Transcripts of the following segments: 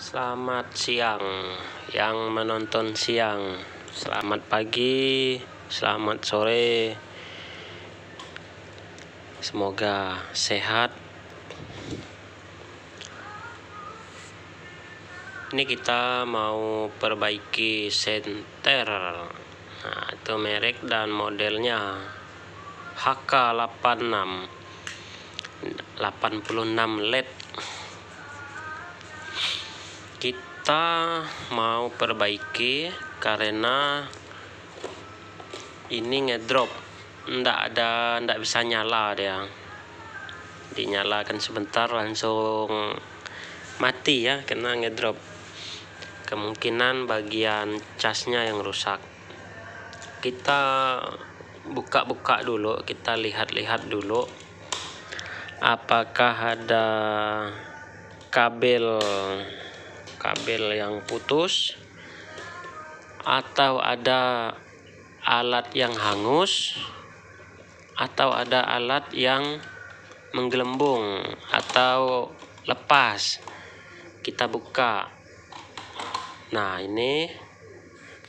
Selamat siang yang menonton siang, selamat pagi, selamat sore. Semoga sehat. Ini kita mau perbaiki senter. Nah, itu merek dan modelnya HK86 LED. Kita mau perbaiki karena ini ngedrop, ndak bisa nyala dia. Dinyalakan sebentar langsung mati ya, kena ngedrop. Kemungkinan bagian casnya yang rusak. Kita buka-buka dulu, kita lihat-lihat dulu apakah ada kabel yang putus atau ada alat yang hangus atau ada alat yang menggelembung atau lepas. Kita buka. Nah, ini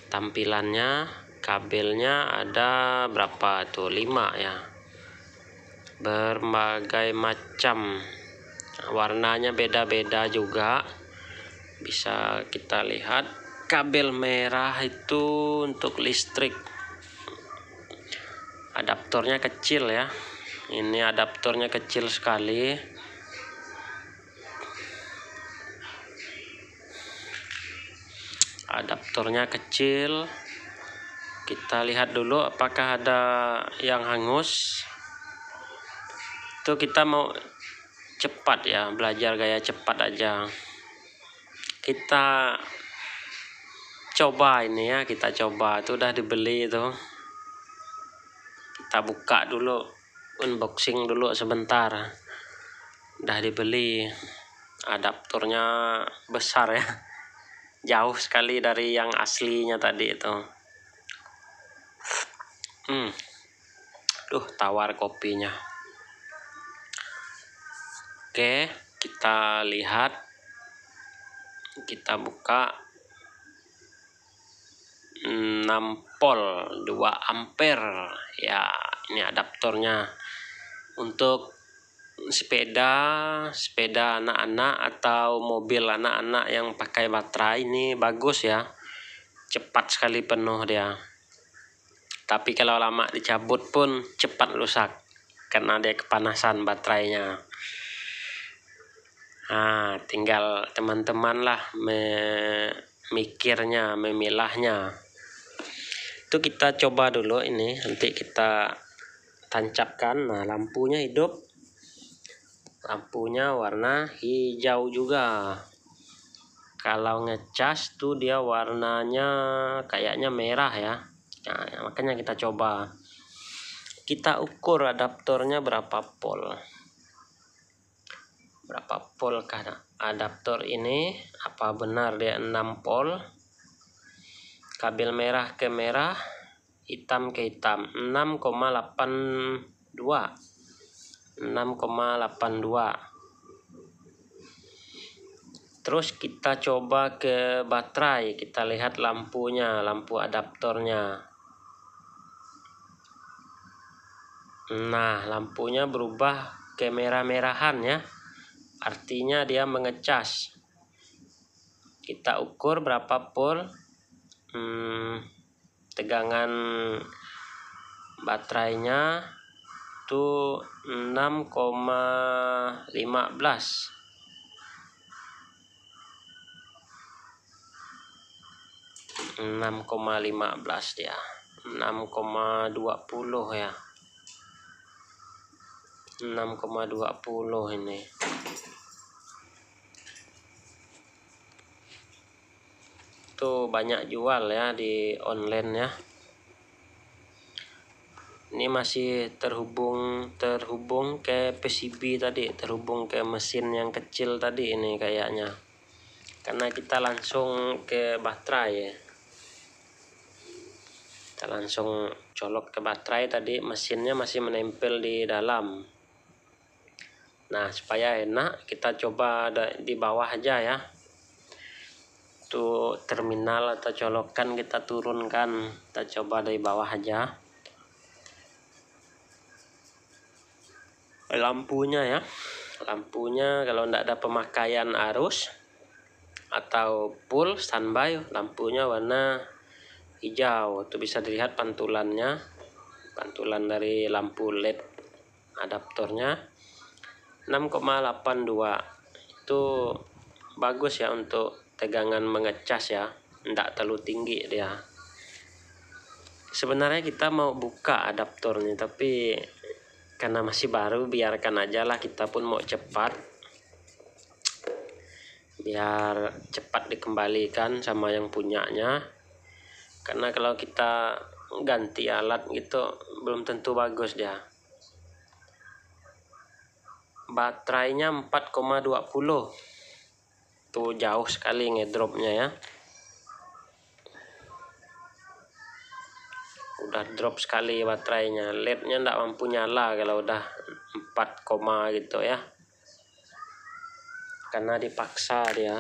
tampilannya, kabelnya ada berapa tuh, 5 ya, berbagai macam, warnanya beda-beda juga. Bisa kita lihat kabel merah itu untuk listrik, adaptornya kecil ya. Ini adaptornya kecil sekali. Adaptornya kecil. Kita lihat dulu apakah ada yang hangus. Itu kita mau cepat ya, belajar gaya cepat aja. Kita coba ini ya, kita coba. Itu udah dibeli itu. Kita buka dulu, unboxing dulu sebentar. Udah dibeli. Adaptornya besar ya, jauh sekali dari yang aslinya tadi itu. Tawar kopinya. Oke, kita lihat. Kita buka. 6 volt 2 ampere ya, ini adaptornya. Untuk sepeda anak-anak atau mobil anak-anak yang pakai baterai ini bagus ya, cepat sekali penuh dia. Tapi kalau lama dicabut pun cepat rusak karena dia kepanasan baterainya. Nah, tinggal teman-teman lah memikirnya, memilahnya. Itu kita coba dulu ini, nanti kita tancapkan. Nah, lampunya hidup. Lampunya warna hijau juga. Kalau ngecas tuh dia warnanya kayaknya merah ya. Nah, makanya kita coba. Kita ukur adaptornya berapa volt. Berapa volt kah adaptor ini? Apa benar dia 6 volt? Kabel merah ke merah, hitam ke hitam. 6,82. Terus kita coba ke baterai, kita lihat lampunya, lampu adaptornya. Nah, lampunya berubah ke merah-merahan ya, artinya dia mengecas. Kita ukur berapa volt. Tegangan baterainya tuh 6,15. 6,15 dia. 6,20 ya. 6,20 ini. Tuh banyak jual ya di online ya. Ini masih terhubung ke PCB tadi, terhubung ke mesin yang kecil tadi ini kayaknya. Karena kita langsung ke baterai ya. Kita langsung colok ke baterai tadi, mesinnya masih menempel di dalam. Nah, supaya enak kita coba di bawah aja ya. Untuk terminal atau colokan kita turunkan, kita coba dari bawah aja. Lampunya ya, lampunya kalau tidak ada pemakaian arus atau full standby, lampunya warna hijau. Itu bisa dilihat pantulannya, pantulan dari lampu LED adaptornya 6,82. Itu bagus ya untuk tegangan mengecas ya, tidak terlalu tinggi dia. Sebenarnya kita mau buka adaptornya, tapi karena masih baru biarkan aja lah, kita pun mau cepat, biar cepat dikembalikan sama yang punyanya. Karena kalau kita ganti alat gitu belum tentu bagus dia. Baterainya 4,20, tuh jauh sekali ngedropnya ya, udah drop sekali baterainya. LED-nya ndak mampu nyala kalau udah 4, gitu ya, karena dipaksa dia.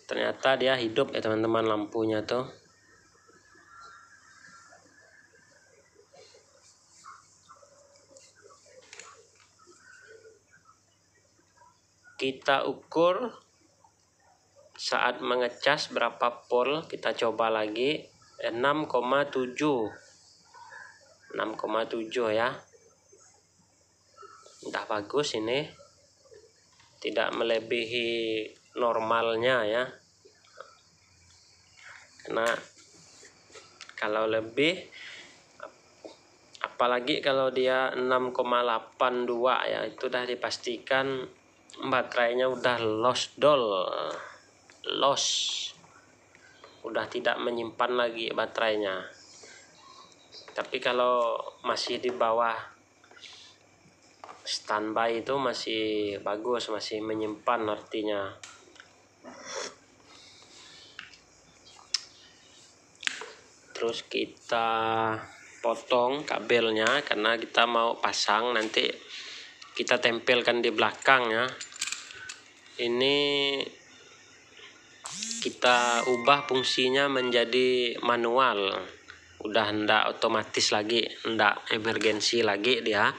Ternyata dia hidup ya teman-teman, lampunya tuh. Kita ukur saat mengecas berapa volt, kita coba lagi 6,7 ya. Udah bagus ini, tidak melebihi normalnya ya. Karena kalau lebih, apalagi kalau dia 6,82 ya, itu udah dipastikan baterainya udah lost, udah tidak menyimpan lagi baterainya. Tapi kalau masih di bawah standby itu masih bagus, masih menyimpan artinya. Terus kita potong kabelnya karena kita mau pasang, nanti kita tempelkan di belakang ya. Ini kita ubah fungsinya menjadi manual, udah ndak otomatis lagi, ndak emergensi lagi dia,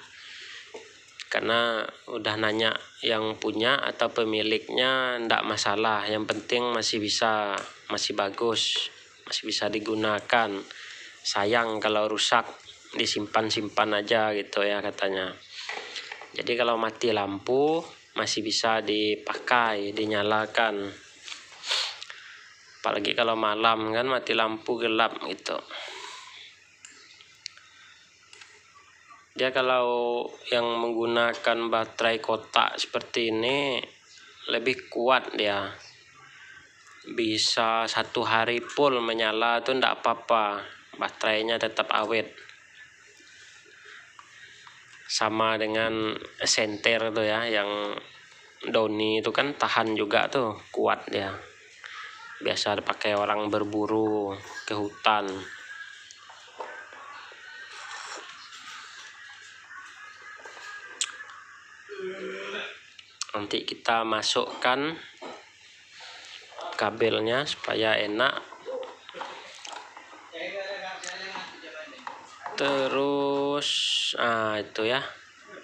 karena udah nanya yang punya atau pemiliknya, ndak masalah, yang penting masih bagus, masih bisa digunakan. Sayang kalau rusak, disimpan aja gitu ya katanya. Jadi kalau mati lampu masih bisa dipakai, dinyalakan. Apalagi kalau malam kan mati lampu gelap gitu. Dia kalau yang menggunakan baterai kotak seperti ini lebih kuat dia. Bisa 1 hari full menyala tuh ndak apa-apa, baterainya tetap awet. Sama dengan senter tuh ya, yang Doni itu kan tahan juga tuh, kuat dia. Biasa dipakai orang berburu ke hutan. Nanti kita masukkan kabelnya supaya enak. Terus itu ya,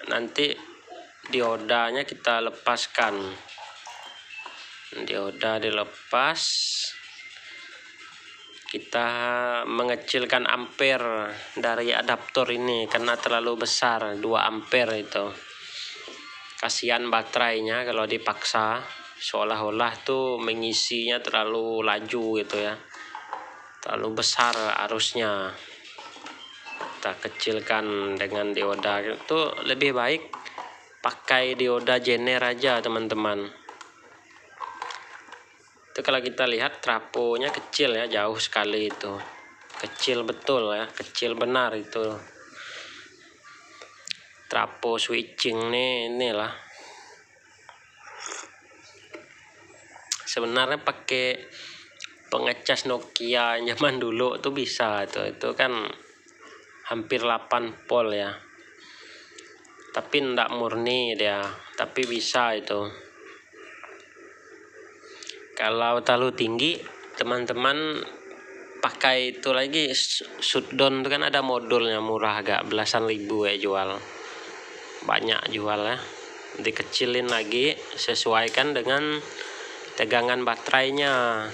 nanti diodanya kita lepaskan. Dioda dilepas, kita mengecilkan ampere dari adaptor ini karena terlalu besar, 2 ampere itu. Kasihan baterainya kalau dipaksa, seolah-olah tuh mengisinya terlalu laju gitu ya, terlalu besar arusnya. Kita kecilkan dengan dioda. Itu lebih baik pakai dioda jener aja teman-teman. Itu kalau kita lihat trafonya kecil ya, jauh sekali itu, kecil betul ya, kecil benar itu. Trafo switching inilah. Sebenarnya pakai pengecas Nokia zaman dulu tuh bisa, itu kan hampir 8 volt ya. tapi enggak murni dia, tapi bisa itu. Kalau terlalu tinggi, teman-teman pakai itu lagi, shutdown itu kan ada modulnya, murah, agak belasan ribu ya jual, banyak jual ya. Dikecilin lagi, sesuaikan dengan tegangan baterainya,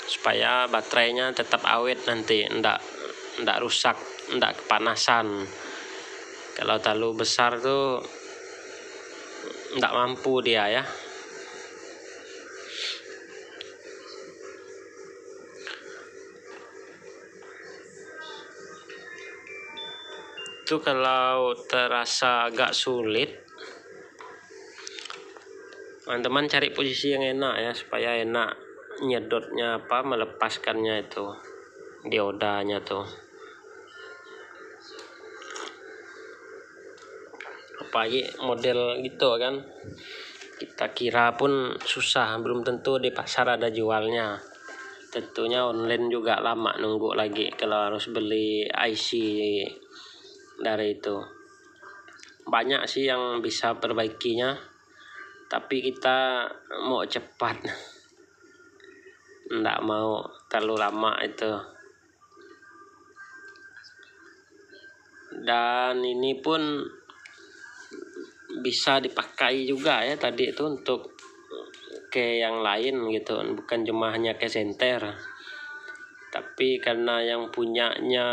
supaya baterainya tetap awet nanti, enggak rusak, enggak kepanasan. Kalau terlalu besar tuh enggak mampu dia ya. Itu kalau terasa agak sulit, teman-teman cari posisi yang enak ya, supaya enak nyedotnya, melepaskannya itu diodanya tuh. Apalagi model gitu kan, kita kira pun susah, belum tentu di pasar ada jualnya. Tentunya online juga lama nunggu lagi kalau harus beli IC dari itu. Banyak sih yang bisa perbaikinya, tapi kita mau cepat, enggak mau terlalu lama itu. Dan ini pun bisa dipakai juga ya tadi itu untuk ke yang lain gitu, bukan cuma hanya ke senter. Tapi karena yang punyanya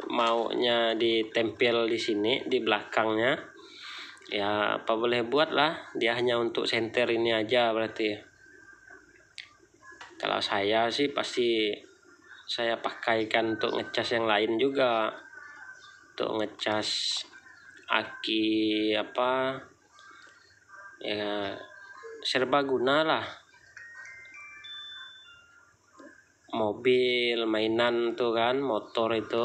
maunya ditempel di sini di belakangnya, ya apa boleh buat lah, dia hanya untuk senter ini aja berarti. Kalau saya sih pasti saya pakaikan untuk ngecas yang lain juga, untuk ngecas aki ya, serbaguna lah, mobil, mainan tuh kan, motor itu.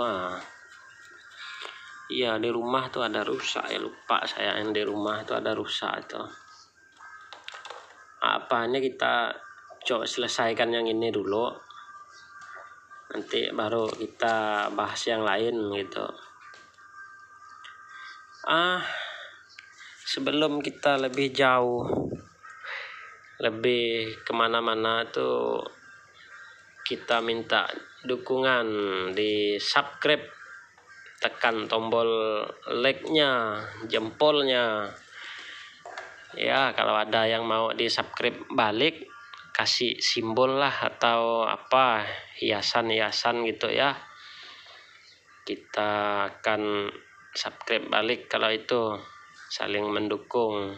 Iya, di rumah tuh ada rusak ya, lupa saya, yang di rumah tuh ada rusak itu. Apanya kita coba selesaikan yang ini dulu, nanti baru kita bahas yang lain gitu. Sebelum kita lebih jauh, lebih kemana-mana tuh, kita minta dukungan di subscribe, tekan tombol like-nya, jempolnya ya. Kalau ada yang mau di subscribe balik, kasih simbol lah atau apa, hiasan-hiasan gitu ya, kita akan subscribe balik kalau itu, saling mendukung.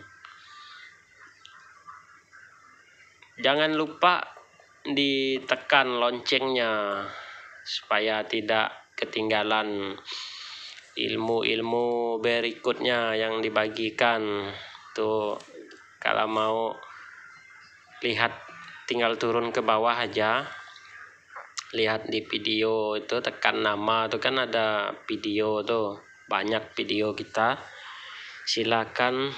Jangan lupa ditekan loncengnya supaya tidak ketinggalan ilmu-ilmu berikutnya yang dibagikan tuh. Kalau mau lihat tinggal turun ke bawah aja, lihat di video itu, tekan nama tuh kan ada video tuh, banyak video kita. Silakan,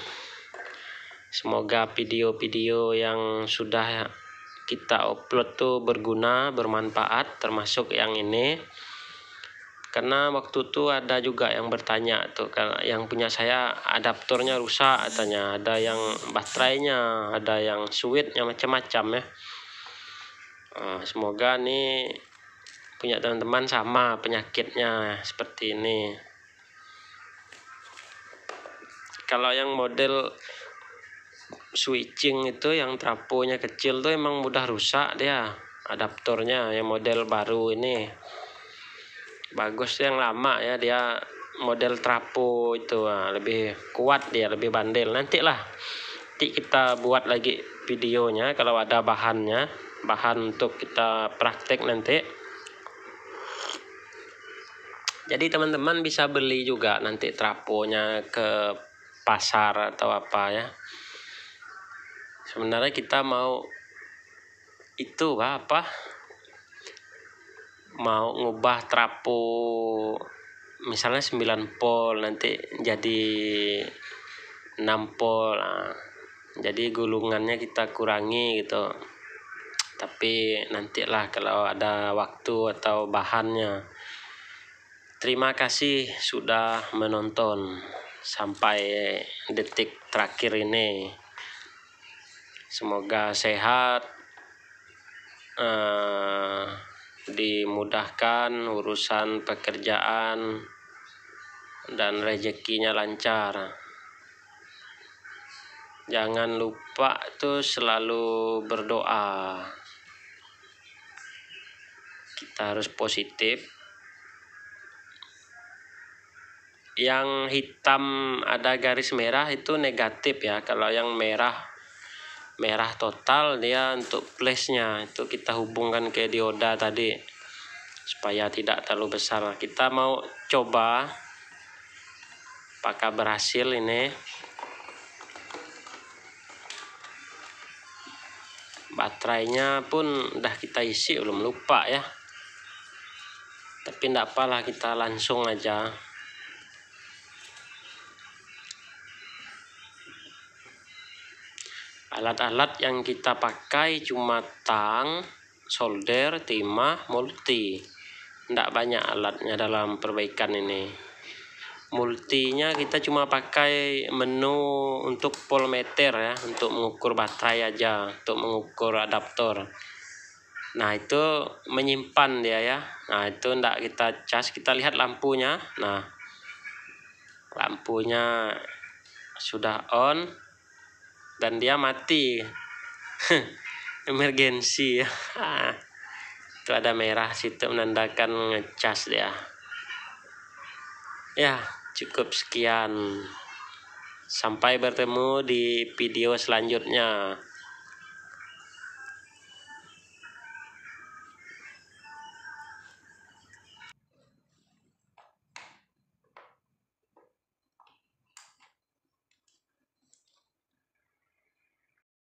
semoga video-video yang sudah kita upload tuh berguna, bermanfaat, termasuk yang ini. Karena waktu itu ada juga yang bertanya tuh, kalau yang punya saya adaptornya rusak katanya, ada yang baterainya, ada yang switchnya, macam-macam ya. Semoga nih punya teman-teman sama penyakitnya seperti ini. Kalau yang model switching itu, yang trafonya kecil tuh emang mudah rusak dia adaptornya. Yang model baru ini bagus, yang lama ya, dia model trafo itu lebih kuat, dia lebih bandel. Nanti kita buat lagi videonya kalau ada bahan untuk kita praktek nanti. Jadi teman-teman bisa beli juga nanti trafonya ke pasar atau apa ya. Sebenarnya kita mau itu mau ngubah trafo misalnya 9 volt nanti jadi 6 volt. Jadi gulungannya kita kurangi gitu. Tapi nantilah kalau ada waktu atau bahannya. Terima kasih sudah menonton. sampai detik terakhir ini. Semoga sehat, dimudahkan urusan pekerjaan dan rezekinya lancar. Jangan lupa tuh selalu berdoa. Kita harus positif. Yang hitam ada garis merah itu negatif ya. Kalau yang merah total dia untuk plusnya. Itu kita hubungkan ke dioda tadi supaya tidak terlalu besar. Kita mau coba apakah berhasil ini. Baterainya pun udah kita isi, belum lupa ya. Tapi enggak apalah, kita langsung aja. Alat-alat yang kita pakai cuma tang, solder, timah, multi. Enggak banyak alatnya dalam perbaikan ini. Multinya kita cuma pakai menu untuk voltmeter ya, untuk mengukur baterai aja, untuk mengukur adaptor. Nah itu menyimpan dia ya. Nah itu enggak kita cas, kita lihat lampunya. Nah lampunya sudah on dan dia mati. Emergensi ya. Itu ada merah situ menandakan ngecas dia. Ya, cukup sekian. Sampai bertemu di video selanjutnya.